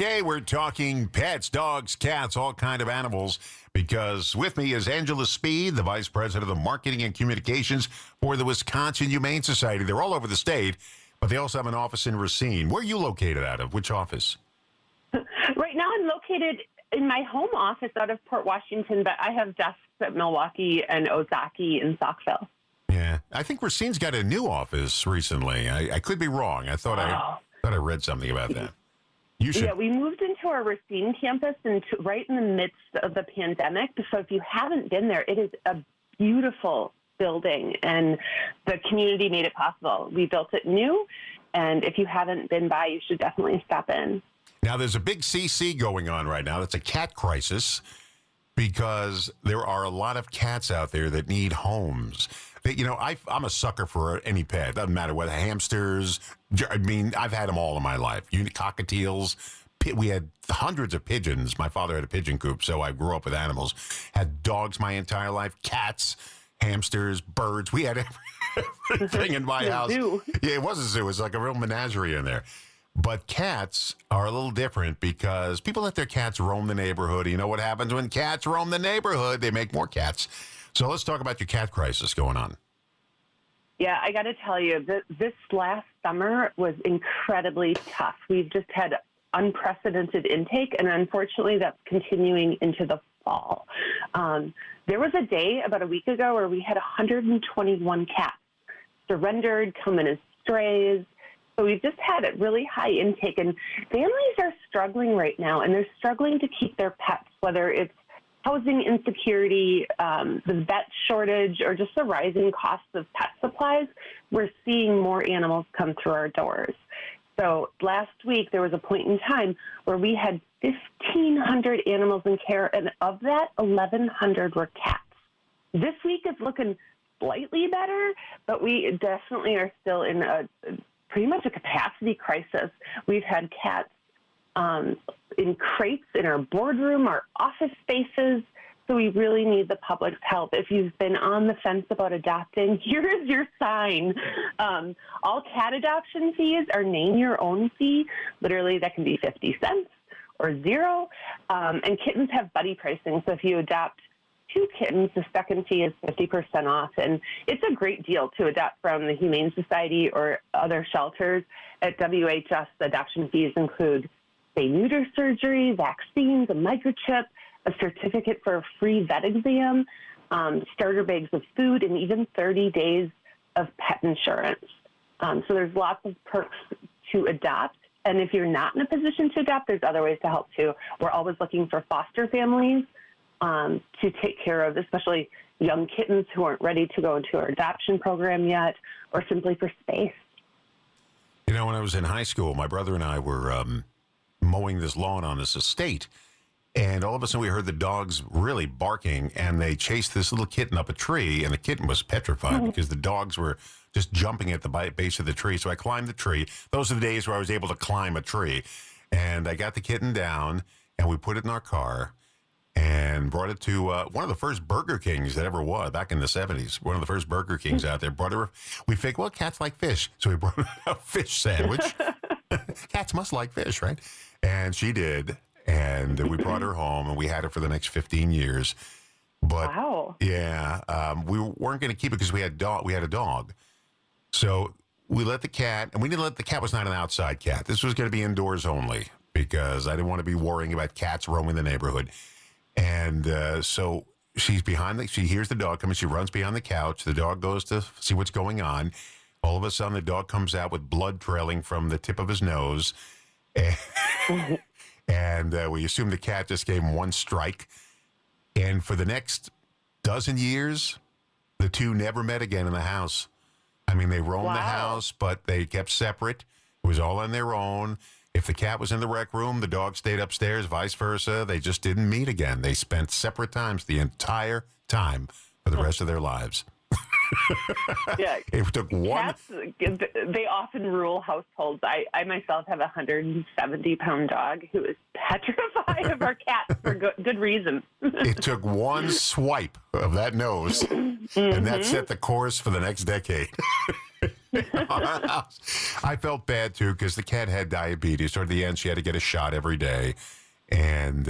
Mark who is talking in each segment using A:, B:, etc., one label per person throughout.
A: Okay, we're talking pets, dogs, cats, all kind of animals, because with me is Angela Speed, the Vice President of Marketing and Communications for the Wisconsin Humane Society. They're all over the state, but they also have an office in Racine. Where are you located out of? Which office?
B: Right now I'm located in my home office out of Port Washington, but I have desks at Milwaukee and Ozaki and Saukville.
A: Yeah, I think Racine's got a new office recently. I could be wrong. I thought I read something about that. You should.
B: Yeah, we moved into our Racine campus right in the midst of the pandemic. So if you haven't been there, it is a beautiful building, and the community made it possible. We built it new, and if you haven't been by, you should definitely stop in.
A: Now, there's a big CC going on right now. That's a cat crisis because there are a lot of cats out there that need homes. I'm a sucker for any pet. Doesn't matter whether hamsters. I mean, I've had them all in my life. Cockatiels. We had hundreds of pigeons. My father had a pigeon coop, so I grew up with animals. Had dogs my entire life. Cats, hamsters, birds. We had everything in my house.
B: Zoo.
A: Yeah, it was a zoo. It was like a real menagerie in there. But cats are a little different because people let their cats roam the neighborhood. You know what happens when cats roam the neighborhood? They make more cats. So let's talk about your cat crisis going on.
B: Yeah, I got to tell you, this last summer was incredibly tough. We've just had unprecedented intake, and unfortunately that's continuing into the fall. There was a day about a week ago where we had 121 cats surrendered, come in as strays. So we've just had a really high intake, and families are struggling right now, and they're struggling to keep their pets, whether it's housing insecurity, the vet shortage, or just the rising costs of pet supplies. We're seeing more animals come through our doors. So last week, there was a point in time where we had 1,500 animals in care, and of that, 1,100 were cats. This week is looking slightly better, but we definitely are still in pretty much a capacity crisis. We've had cats in crates in our boardroom, our office spaces. So we really need the public's help. If you've been on the fence about adopting, here is your sign. All cat adoption fees are name your own fee. Literally, that can be 50 cents or zero. And kittens have buddy pricing. So if you adopt 2 kittens, the second fee is 50% off. And it's a great deal to adopt from the Humane Society or other shelters. At WHS, the adoption fees include spay-neuter surgery, vaccines, a microchip, a certificate for a free vet exam, starter bags of food, and even 30 days of pet insurance. So there's lots of perks to adopt. And if you're not in a position to adopt, there's other ways to help too. We're always looking for foster families to take care of, especially young kittens who aren't ready to go into our adoption program yet, or simply for space.
A: You know, when I was in high school, my brother and I were mowing this lawn on this estate, and all of a sudden we heard the dogs really barking, and they chased this little kitten up a tree, and the kitten was petrified because the dogs were just jumping at the base of the tree. So I climbed the tree. Those are the days where I was able to climb a tree, and I got the kitten down, and we put it in our car and brought it to one of the first Burger Kings that ever was back in the 70s. One of the first Burger Kings out there. Brought her. We figured, well, cats like fish, so we brought her a fish sandwich. Cats must like fish, right? And she did, and we brought her home, and we had her for the next 15 years. But
B: wow.
A: Yeah, we weren't going to keep it because we had a dog. So we let the cat, and we didn't let the cat was not an outside cat. This was going to be indoors only because I didn't want to be worrying about cats roaming the neighborhood. And so she's she hears the dog coming. She runs behind the couch. The dog goes to see what's going on. All of a sudden, the dog comes out with blood trailing from the tip of his nose. And we assume the cat just gave him one strike. And for the next dozen years, the two never met again in the house. I mean, they roamed the house, but they kept separate. It was all on their own. If the cat was in the rec room, the dog stayed upstairs, vice versa. They just didn't meet again. They spent separate times the entire time for the rest of their lives.
B: Yeah,
A: it took one.
B: Cats, they often rule households. I myself have a 170-pound dog who is petrified of our cats for good reason.
A: It took one swipe of that nose, and that set the course for the next decade. I felt bad too because the cat had diabetes. Toward the end, she had to get a shot every day, and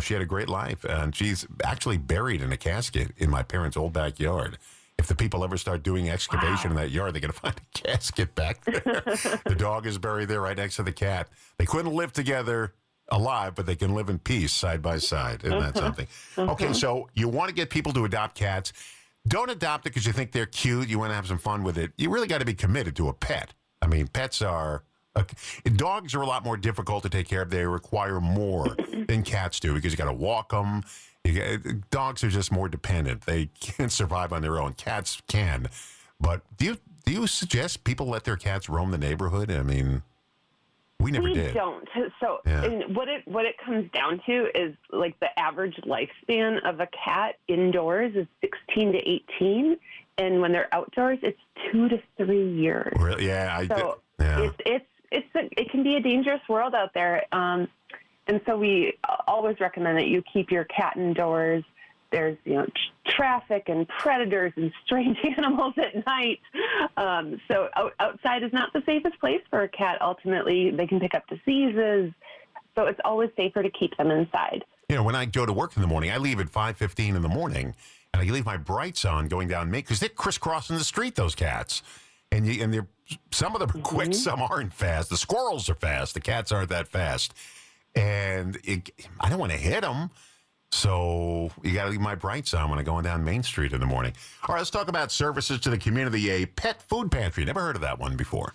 A: she had a great life. And she's actually buried in a casket in my parents' old backyard. If the people ever start doing excavation in that yard, they're going to find a casket back there. The dog is buried there right next to the cat. They couldn't live together alive, but they can live in peace side by side. Isn't that something? Okay, so you want to get people to adopt cats. Don't adopt it because you think they're cute. You want to have some fun with it. You really got to be committed to a pet. I mean, pets are... dogs are a lot more difficult to take care of. They require more than cats do because you got to walk them. Dogs are just more dependent. They can't survive on their own. Cats can. But do you suggest people let their cats roam the neighborhood? I mean, we never did.
B: We don't. So
A: Yeah.
B: and what it comes down to is like the average lifespan of a cat indoors is 16 to 18, and when they're outdoors, it's 2 to 3 years.
A: Really? Yeah.
B: So it can be a dangerous world out there. And so we always recommend that you keep your cat indoors. There's, traffic and predators and strange animals at night. So outside is not the safest place for a cat. Ultimately, they can pick up diseases. So it's always safer to keep them inside.
A: When I go to work in the morning, I leave at 5:15 in the morning, and I leave my brights on going down Main because they're crisscrossing the street, those cats. And they're, some of them are quick, some aren't fast. The squirrels are fast. The cats aren't that fast. And I don't want to hit them. So you got to leave my brights on when I'm going down Main Street in the morning. All right, let's talk about services to the community. A pet food pantry. Never heard of that one before.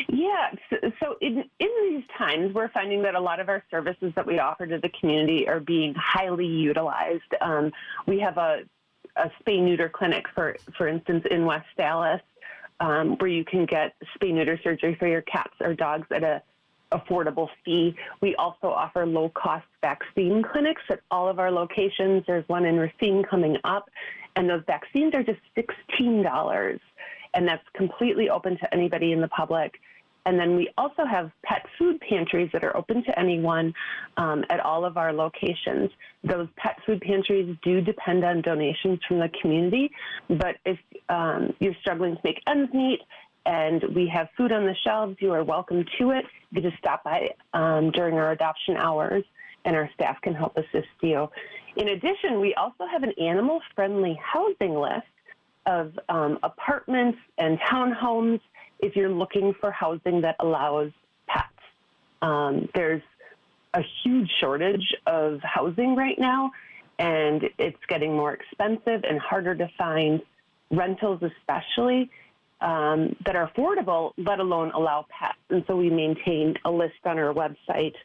B: Yeah. So in these times, we're finding that a lot of our services that we offer to the community are being highly utilized. We have a spay-neuter clinic, for instance, in West Dallas, where you can get spay-neuter surgery for your cats or dogs at a affordable fee. We also offer low-cost vaccine clinics at all of our locations. There's one in Racine coming up, and those vaccines are just $16, and that's completely open to anybody in the public. And then we also have pet food pantries that are open to anyone at all of our locations. Those pet food pantries do depend on donations from the community, but if you're struggling to make ends meet and we have food on the shelves, you are welcome to it. You can just stop by during our adoption hours, and our staff can help assist you. In addition, we also have an animal-friendly housing list of apartments and townhomes if you're looking for housing that allows pets. There's a huge shortage of housing right now, and it's getting more expensive and harder to find rentals especially that are affordable, let alone allow pets. And so we maintain a list on our website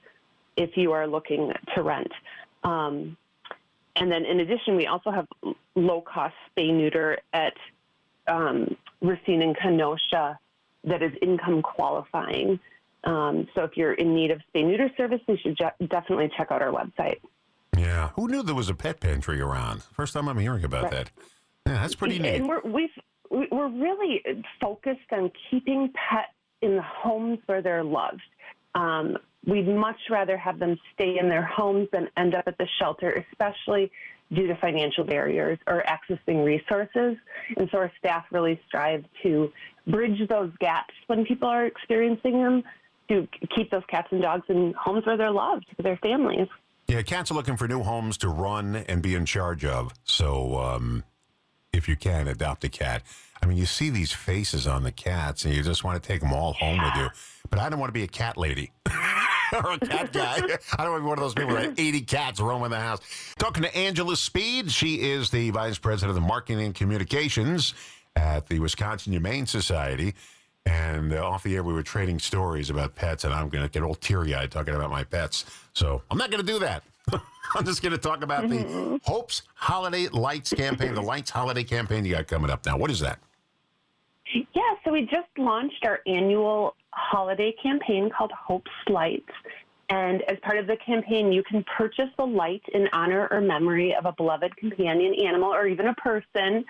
B: if you are looking to rent. And then in addition, we also have low-cost spay-neuter at Racine and Kenosha that is income qualifying. So if you're in need of spay-neuter service, you should definitely check out our website.
A: Yeah. Who knew there was a pet pantry around? First time I'm hearing about that. Yeah, that's pretty neat.
B: And we're really focused on keeping pets in the homes where they're loved. We'd much rather have them stay in their homes than end up at the shelter, especially due to financial barriers or accessing resources. And so our staff really strive to bridge those gaps when people are experiencing them, to keep those cats and dogs in homes where they're loved with their families.
A: Yeah, cats are looking for new homes to run and be in charge of. So if you can, adopt a cat. I mean, you see these faces on the cats, and you just want to take them all home with you. But I don't want to be a cat lady or a cat guy. I don't want to be one of those people that have 80 cats roaming the house. Talking to Angela Speed. She is the Vice President of Marketing and Communications at the Wisconsin Humane Society. And off the air, we were trading stories about pets, and I'm going to get all teary-eyed talking about my pets. So I'm not going to do that. I'm just going to talk about the Hope's Holiday Lights campaign, the Lights Holiday campaign you got coming up now. What is that?
B: Yeah, so we just launched our annual holiday campaign called Hope's Lights. And as part of the campaign, you can purchase a light in honor or memory of a beloved companion animal or even a person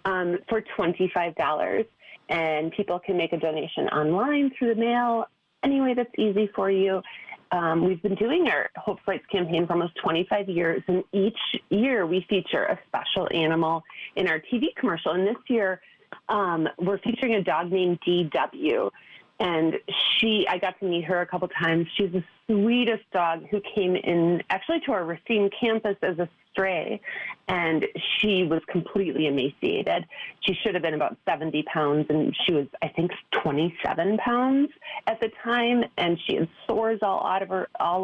B: for $25. And people can make a donation online, through the mail, any way that's easy for you. We've been doing our Hope's Lights campaign for almost 25 years, and each year we feature a special animal in our TV commercial. And this year, We're featuring a dog named DW. And I got to meet her a couple times. She's the sweetest dog who came in actually to our Racine campus as a stray, and she was completely emaciated. She should have been about 70 pounds, and she was, I think, 27 pounds at the time, and she had sores all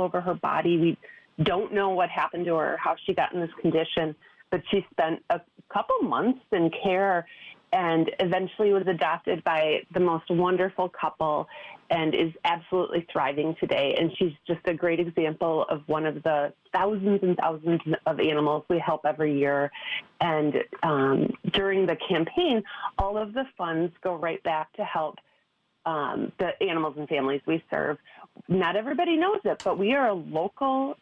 B: over her body. We don't know what happened to her, how she got in this condition, but she spent a couple months in care and eventually was adopted by the most wonderful couple and is absolutely thriving today. And she's just a great example of one of the thousands and thousands of animals we help every year. And during the campaign, all of the funds go right back to help the animals and families we serve. Not everybody knows it, but we are a local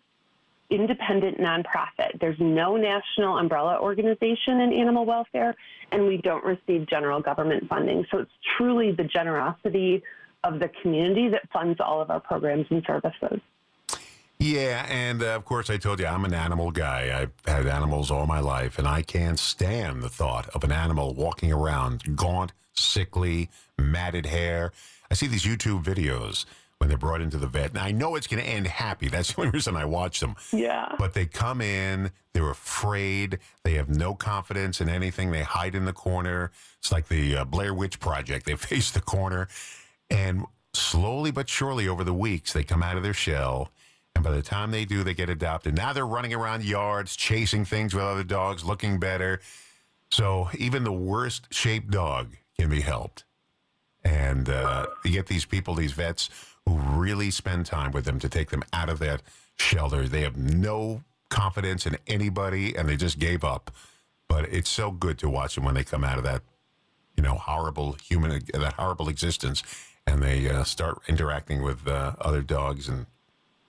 B: independent nonprofit. There's no national umbrella organization in animal welfare, and we don't receive general government funding. So it's truly the generosity of the community that funds all of our programs and services.
A: Yeah, and of course, I told you I'm an animal guy. I've had animals all my life, and I can't stand the thought of an animal walking around gaunt, sickly, matted hair. I see these YouTube videos when they're brought into the vet. And I know it's going to end happy. That's the only reason I watch them.
B: Yeah.
A: But they come in, they're afraid, they have no confidence in anything. They hide in the corner. It's like the Blair Witch Project. They face the corner. And slowly but surely over the weeks, they come out of their shell. And by the time they do, they get adopted. Now they're running around yards, chasing things with other dogs, looking better. So even the worst shaped dog can be helped. And you get these people, these vets, who really spend time with them to take them out of that shelter. They have no confidence in anybody, and they just gave up. But it's so good to watch them when they come out of that, horrible that horrible existence, and they start interacting with other dogs, and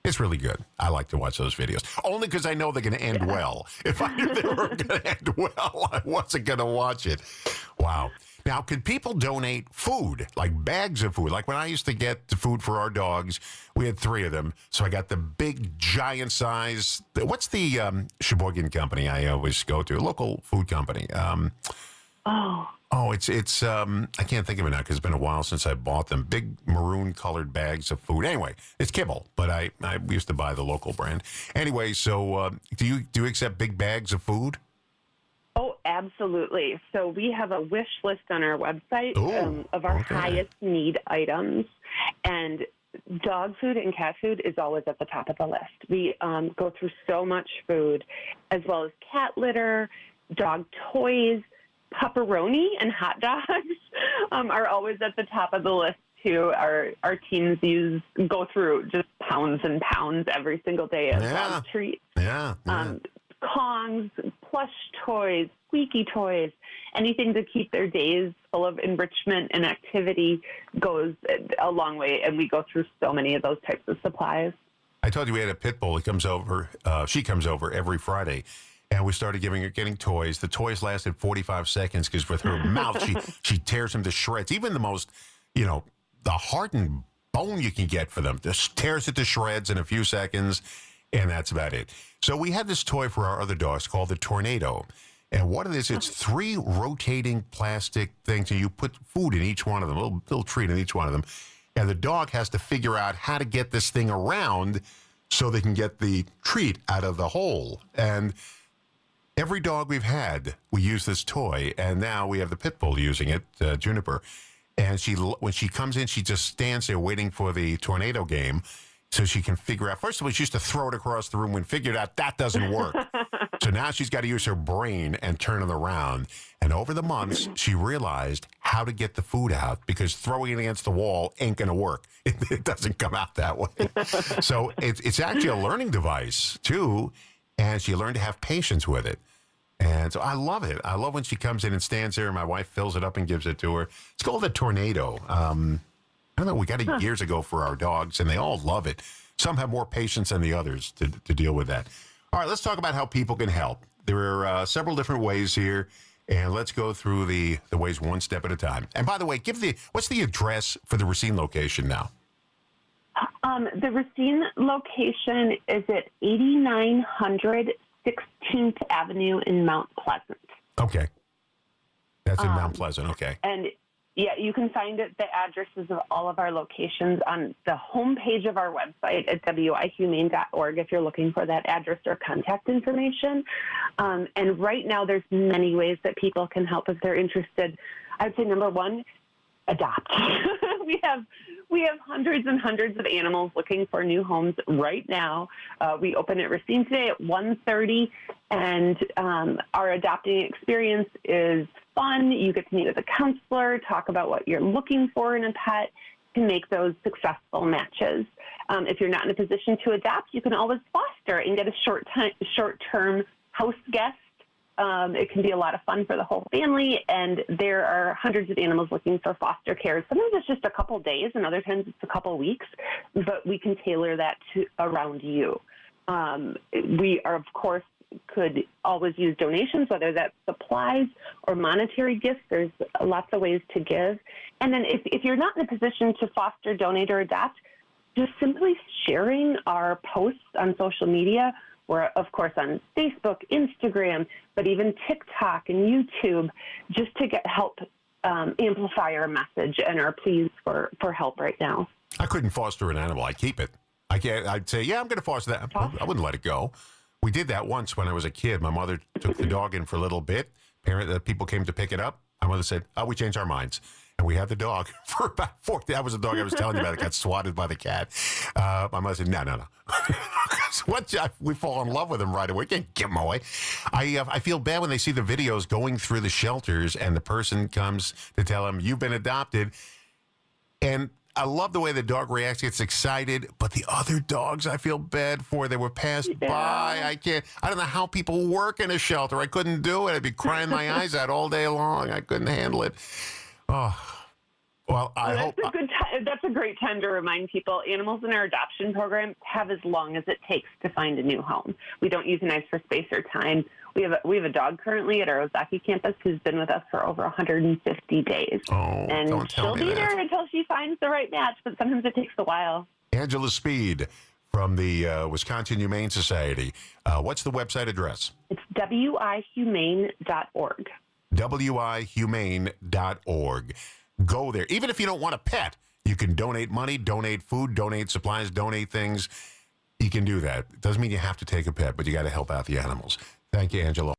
A: it's really good. I like to watch those videos, only because I know they're going to end well. If I knew they were going to end well, I wasn't going to watch it. Wow. Now, could people donate food, like bags of food? Like when I used to get the food for our dogs, we had 3 of them. So I got the big, giant size. What's the Sheboygan company I always go to? A local food company. It's I can't think of it now because it's been a while since I bought them. Big maroon colored bags of food. Anyway, it's Kibble, but I used to buy the local brand. Anyway, so do you accept big bags of food?
B: Oh, absolutely. So we have a wish list on our website of our highest need items, and dog food and cat food is always at the top of the list. We go through so much food, as well as cat litter, dog toys, pepperoni, and hot dogs are always at the top of the list too. Our teams go through just pounds and pounds every single day of dog treats.
A: Yeah.
B: Kongs, plush toys, squeaky toys, anything to keep their days full of enrichment and activity goes a long way, and we go through so many of those types of supplies.
A: I told you we had a pit bull that comes over. She comes over every Friday, and we started getting toys. The toys lasted 45 seconds because with her mouth, she tears them to shreds. Even the most, the hardened bone you can get for them, just tears it to shreds in a few seconds. And that's about it. So we had this toy for our other dogs called the Tornado. And what it is, it's 3 rotating plastic things, and you put food in each one of them, a little treat in each one of them. And the dog has to figure out how to get this thing around so they can get the treat out of the hole. And every dog we've had, we use this toy. And now we have the pit bull using it, Juniper. And when she comes in, she just stands there waiting for the Tornado game. So she can figure out, first of all, she used to throw it across the room and figured out that doesn't work. So now she's got to use her brain and turn it around. And over the months, she realized how to get the food out because throwing it against the wall ain't going to work. It doesn't come out that way. So it's actually a learning device, too. And she learned to have patience with it. And so I love it. I love when she comes in and stands there and my wife fills it up and gives it to her. It's called a Tornado. I don't know, we got it years ago for our dogs, and they all love it. Some have more patience than the others to deal with that. All right, let's talk about how people can help. There are several different ways here, and let's go through the ways one step at a time. And by the way, what's the address for the Racine location now?
B: The Racine location is at 8900 16th Avenue in Mount Pleasant.
A: Okay. That's in Mount Pleasant. Okay.
B: And yeah, you can find the addresses of all of our locations on the homepage of our website at wihumane.org if you're looking for that address or contact information. And right now, there's many ways that people can help if they're interested. I'd say number one, adopt. we have hundreds and hundreds of animals looking for new homes right now. We open at Racine today at 1:30, and our adopting experience is fun. You get to meet with a counselor, talk about what you're looking for in a pet to make those successful matches. If you're not in a position to adopt, you can always foster and get a short-term house guest. It can be a lot of fun for the whole family, and there are hundreds of animals looking for foster care. Sometimes it's just a couple days, and other times it's a couple weeks, but we can tailor that around you. We are, of course, could always use donations, whether that's supplies or monetary gifts. There's lots of ways to give. And then if you're not in a position to foster, donate, or adopt, just simply sharing our posts on social media. We're, of course, on Facebook, Instagram, but even TikTok and YouTube, just to help amplify our message and our pleas for help right now.
A: I couldn't foster an animal. I keep it. I'd say, yeah, I'm going to foster that. I wouldn't let it go. We did that once when I was a kid. My mother took the dog in for a little bit. People came to pick it up. My mother said, we changed our minds. And we had the dog for about 4 days. That was the dog I was telling you about. It got swatted by the cat. My mother said, no. We fall in love with him right away. We can't give him away. I feel bad when they see the videos going through the shelters and the person comes to tell them, you've been adopted. And I love the way the dog reacts, gets excited, but the other dogs I feel bad for. They were passed by. I don't know how people work in a shelter. I couldn't do it. I'd be crying my eyes out all day long. I couldn't handle it. Oh, well,
B: that's a great time to remind people animals in our adoption program have as long as it takes to find a new home. We don't euthanize for space or time. We have a dog currently at our Ozaki campus who's been with us for over 150 days.
A: Oh,
B: and
A: don't tell me
B: she'll be
A: that.
B: there until she finds the right match, but sometimes it takes a while.
A: Angela Speed from the Wisconsin Humane Society. What's the website address?
B: It's wihumane.org.
A: wihumane.org. Go there. Even if you don't want a pet, you can donate money, donate food, donate supplies, donate things. You can do that. It doesn't mean you have to take a pet, but you got to help out the animals. Thank you, Angela.